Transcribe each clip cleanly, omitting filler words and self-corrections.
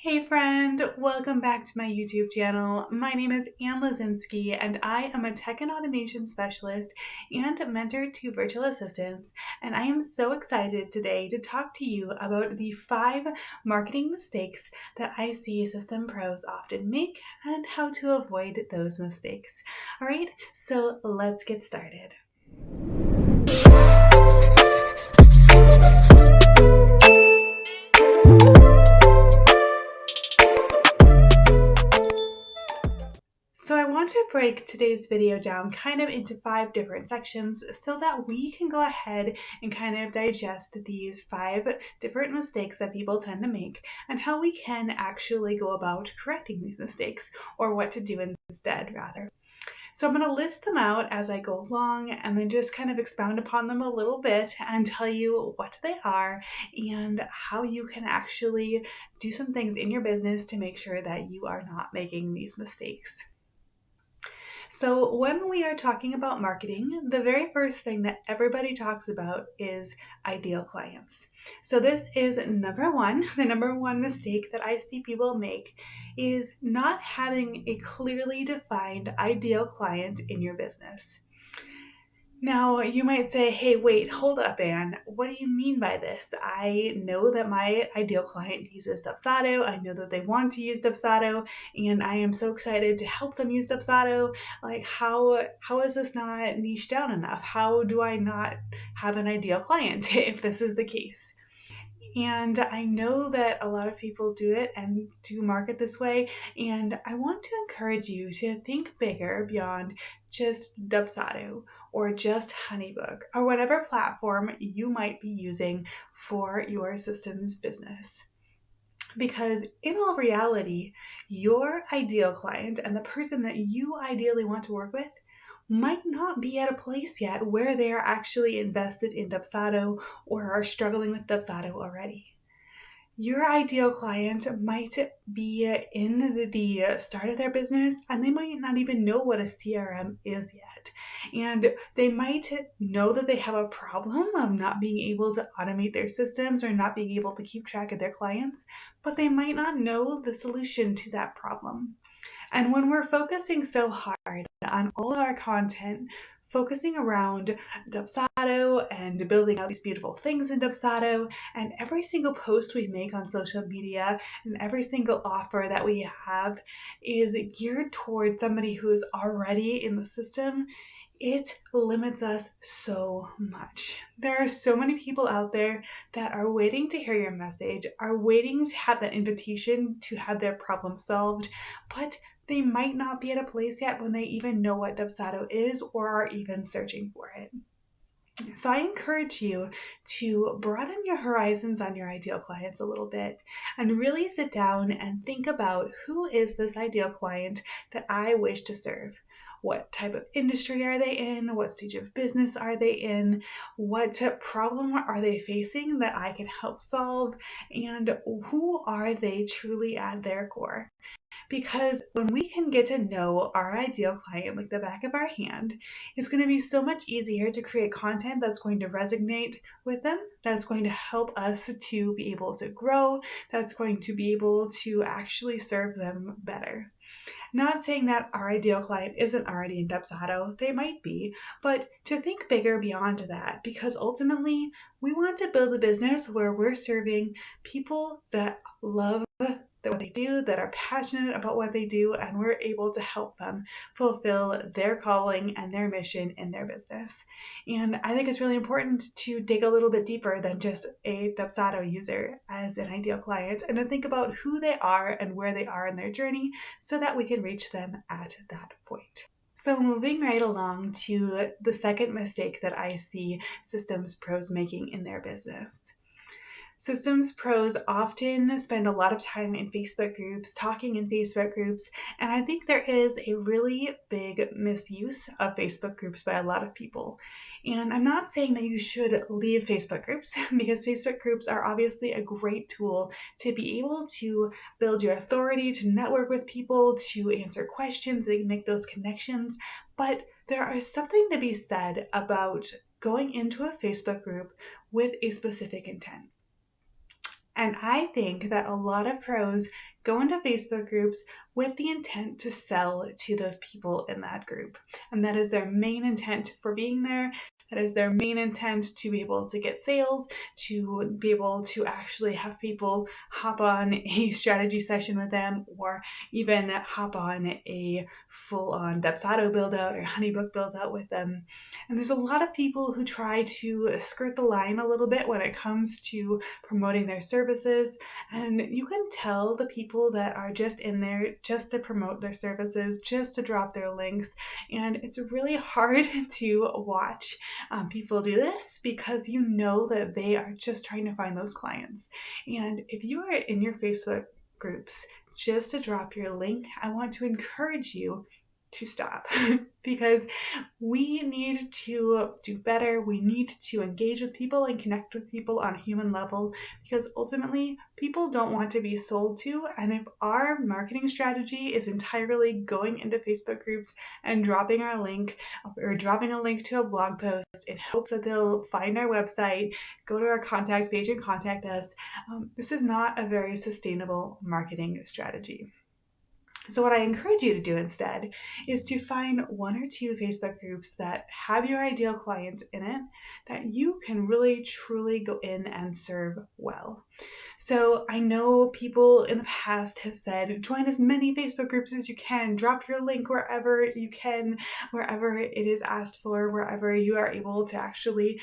Hey friend, welcome back to my YouTube channel. My name is Ann Lazinski and I am a tech and automation specialist and mentor to virtual assistants, and I am so excited today to talk to you about the 5 marketing mistakes that I see system pros often make and how to avoid those mistakes. Alright, so let's get started. So I want to break today's video down kind of into 5 different sections so that we can go ahead and kind of digest these 5 different mistakes that people tend to make and how we can actually go about correcting these mistakes, or what to do instead rather. So I'm going to list them out as I go along and then just kind of expound upon them a little bit and tell you what they are and how you can actually do some things in your business to make sure that you are not making these mistakes. So when we are talking about marketing, the very first thing that everybody talks about is ideal clients. So this is number one. The number one mistake that I see people make is not having a clearly defined ideal client in your business. Now, you might say, hey, wait, hold up, Anne. What do you mean by this? I know that my ideal client uses Dubsado. I know that they want to use Dubsado, and I am so excited to help them use Dubsado. Like, how is this not niche down enough? How do I not have an ideal client if this is the case? And I know that a lot of people do it and do market this way. And I want to encourage you to think bigger beyond just Dubsado or just Honeybook or whatever platform you might be using for your systems business. Because in all reality, your ideal client and the person that you ideally want to work with might not be at a place yet where they are actually invested in Dubsado or are struggling with Dubsado already. Your ideal client might be in the start of their business and they might not even know what a CRM is yet. And they might know that they have a problem of not being able to automate their systems or not being able to keep track of their clients, but they might not know the solution to that problem. And when we're focusing so hard on all of our content, focusing around Dubsado and building out these beautiful things in Dubsado, and every single post we make on social media and every single offer that we have is geared towards somebody who is already in the system, it limits us so much. There are so many people out there that are waiting to hear your message, are waiting to have that invitation to have their problem solved, but they might not be at a place yet when they even know what Dubsado is or are even searching for it. So I encourage you to broaden your horizons on your ideal clients a little bit and really sit down and think about, who is this ideal client that I wish to serve? What type of industry are they in? What stage of business are they in? What problem are they facing that I can help solve? And who are they truly at their core? Because when we can get to know our ideal client like the back of our hand, it's going to be so much easier to create content that's going to resonate with them, that's going to help us to be able to grow, that's going to be able to actually serve them better. Not saying that our ideal client isn't already in Dubsado, they might be, but to think bigger beyond that, because ultimately we want to build a business where we're serving people that love what they do, that are passionate about what they do, and we're able to help them fulfill their calling and their mission in their business. And I think it's really important to dig a little bit deeper than just a Dubsado user as an ideal client, and to think about who they are and where they are in their journey so that we can reach them at that point. So moving right along to the second mistake that I see systems pros making in their business. Systems pros often spend a lot of time in Facebook groups, talking in Facebook groups, and I think there is a really big misuse of Facebook groups by a lot of people. And I'm not saying that you should leave Facebook groups, because Facebook groups are obviously a great tool to be able to build your authority, to network with people, to answer questions, and make those connections. But there is something to be said about going into a Facebook group with a specific intent. And I think that a lot of pros go into Facebook groups with the intent to sell to those people in that group. And that is their main intent for being there. That is their main intent to be able to get sales, to be able to actually have people hop on a strategy session with them, or even hop on a full-on Dubsado build-out or Honeybook build-out with them. And there's a lot of people who try to skirt the line a little bit when it comes to promoting their services. And you can tell the people that are just in there just to promote their services, just to drop their links. And it's really hard to watch people do this because you know that they are just trying to find those clients. And if you are in your Facebook groups just to drop your link, I want to encourage you to stop because we need to do better. We need to engage with people and connect with people on a human level because ultimately people don't want to be sold to. And if our marketing strategy is entirely going into Facebook groups and dropping our link or dropping a link to a blog post in hopes that they'll find our website, go to our contact page and contact us, this is not a very sustainable marketing strategy. So what I encourage you to do instead is to find one or two Facebook groups that have your ideal client in it that you can really truly go in and serve well. So I know people in the past have said, join as many Facebook groups as you can, drop your link wherever you can, wherever it is asked for, wherever you are able to actually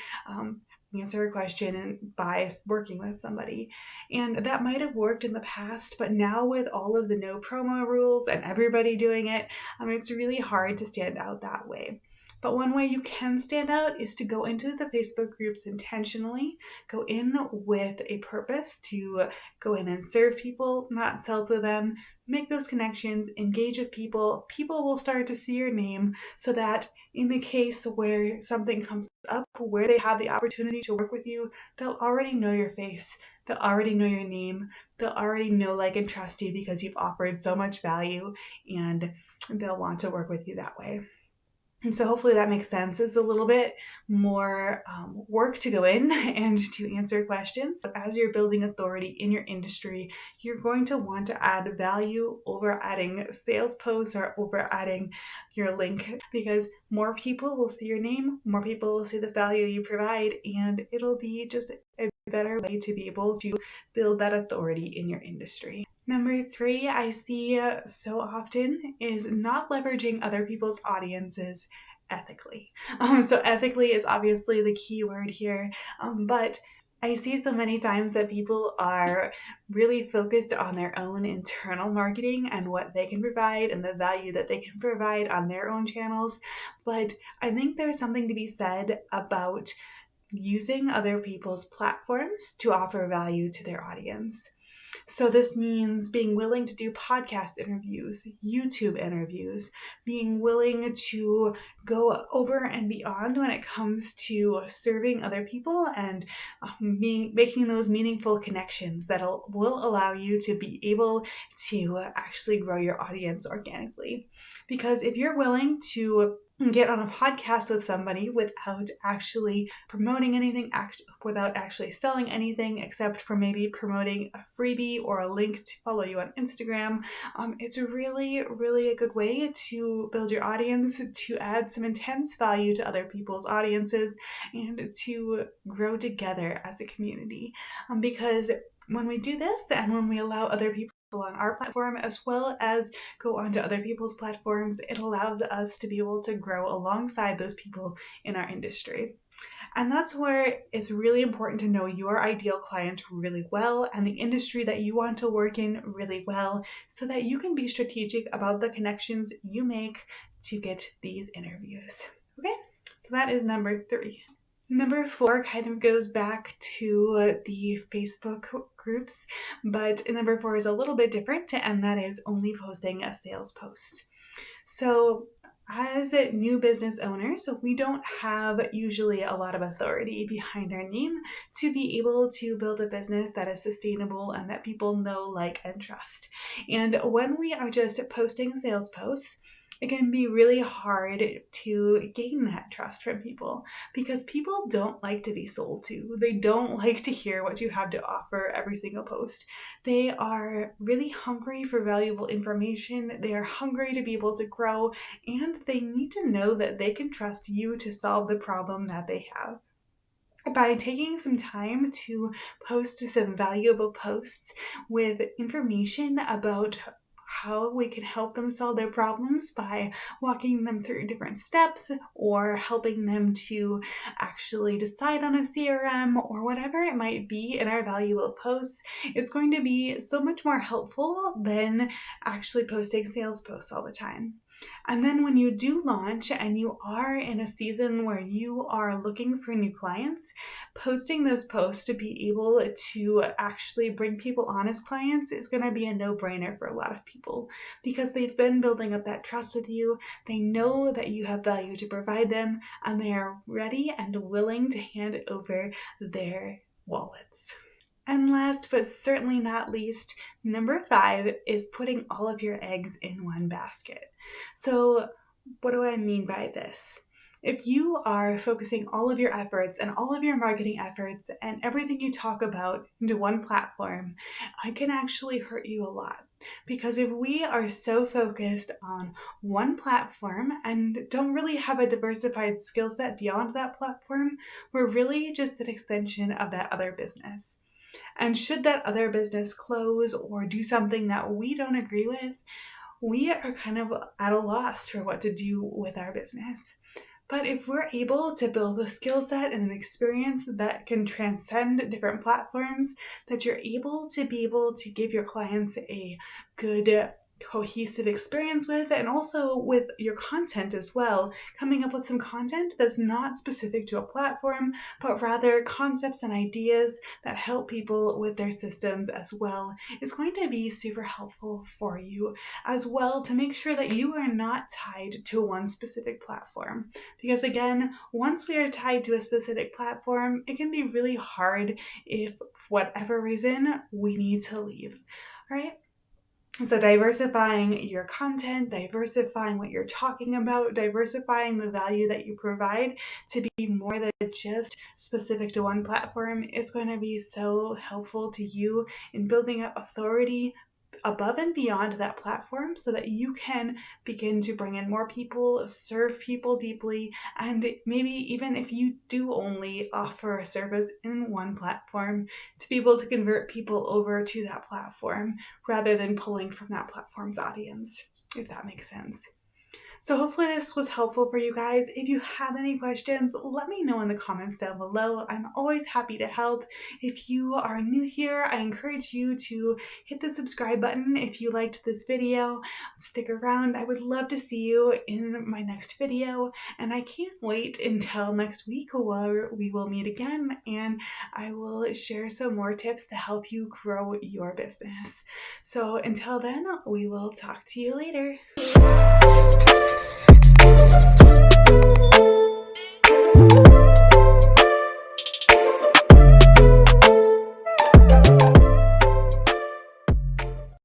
answer a question and by working with somebody. And that might have worked in the past, but now with all of the no promo rules and everybody doing it, it's really hard to stand out that way. But one way you can stand out is to go into the Facebook groups intentionally, go in with a purpose to go in and serve people, not sell to them, make those connections, engage with people. People will start to see your name so that in the case where something comes up where they have the opportunity to work with you, they'll already know your face, they'll already know your name, they'll already know, like, and trust you because you've offered so much value, and they'll want to work with you that way. And so hopefully that makes sense. It's a little bit more work to go in and to answer questions. So as you're building authority in your industry, you're going to want to add value over adding sales posts or over adding your link because more people will see your name, more people will see the value you provide, and it'll be just a better way to be able to build that authority in your industry. Number 3, I see so often is not leveraging other people's audiences ethically. So ethically is obviously the key word here, but I see so many times that people are really focused on their own internal marketing and what they can provide and the value that they can provide on their own channels. But I think there's something to be said about using other people's platforms to offer value to their audience. So this means being willing to do podcast interviews, YouTube interviews, being willing to go over and beyond when it comes to serving other people and making those meaningful connections that will allow you to be able to actually grow your audience organically. Because if you're willing to get on a podcast with somebody without actually promoting anything, without actually selling anything, except for maybe promoting a freebie or a link to follow you on Instagram, it's really, really a good way to build your audience, to add some intense value to other people's audiences, and to grow together as a community. Because when we do this and when we allow other people on our platform as well as go onto other people's platforms, it allows us to be able to grow alongside those people in our industry. And that's where it's really important to know your ideal client really well and the industry that you want to work in really well so that you can be strategic about the connections you make to get these interviews. Okay, so that is number 3. Number 4 kind of goes back to the Facebook groups, but number 4 is a little bit different, and that is only posting a sales post. So as new business owners, we don't have usually a lot of authority behind our name to be able to build a business that is sustainable and that people know, like, and trust. And when we are just posting sales posts, it can be really hard to gain that trust from people because people don't like to be sold to. They don't like to hear what you have to offer every single post. They are really hungry for valuable information. They are hungry to be able to grow, and they need to know that they can trust you to solve the problem that they have. By taking some time to post some valuable posts with information about how we can help them solve their problems by walking them through different steps or helping them to actually decide on a CRM or whatever it might be in our valuable posts, it's going to be so much more helpful than actually posting sales posts all the time. And then when you do launch and you are in a season where you are looking for new clients, posting those posts to be able to actually bring people on as clients is going to be a no-brainer for a lot of people because they've been building up that trust with you. They know that you have value to provide them, and they are ready and willing to hand over their wallets. And last but certainly not least, number 5 is putting all of your eggs in one basket. So what do I mean by this? If you are focusing all of your efforts and all of your marketing efforts and everything you talk about into one platform, it can actually hurt you a lot. Because if we are so focused on one platform and don't really have a diversified skill set beyond that platform, we're really just an extension of that other business. And should that other business close or do something that we don't agree with, we are kind of at a loss for what to do with our business. But if we're able to build a skill set and an experience that can transcend different platforms, that you're able to give your clients a good cohesive experience with, and also with your content as well, coming up with some content that's not specific to a platform, but rather concepts and ideas that help people with their systems as well, is going to be super helpful for you as well to make sure that you are not tied to one specific platform. Because again, once we are tied to a specific platform, it can be really hard if, for whatever reason, we need to leave, right? So diversifying your content, diversifying what you're talking about, diversifying the value that you provide to be more than just specific to one platform is going to be so helpful to you in building up authority above and beyond that platform so that you can begin to bring in more people, serve people deeply, and maybe even if you do only offer a service in one platform, to be able to convert people over to that platform rather than pulling from that platform's audience, if that makes sense. So hopefully this was helpful for you guys. If you have any questions, let me know in the comments down below. I'm always happy to help. If you are new here, I encourage you to hit the subscribe button if you liked this video. Stick around. I would love to see you in my next video, and I can't wait until next week where we will meet again and I will share some more tips to help you grow your business. So until then, we will talk to you later.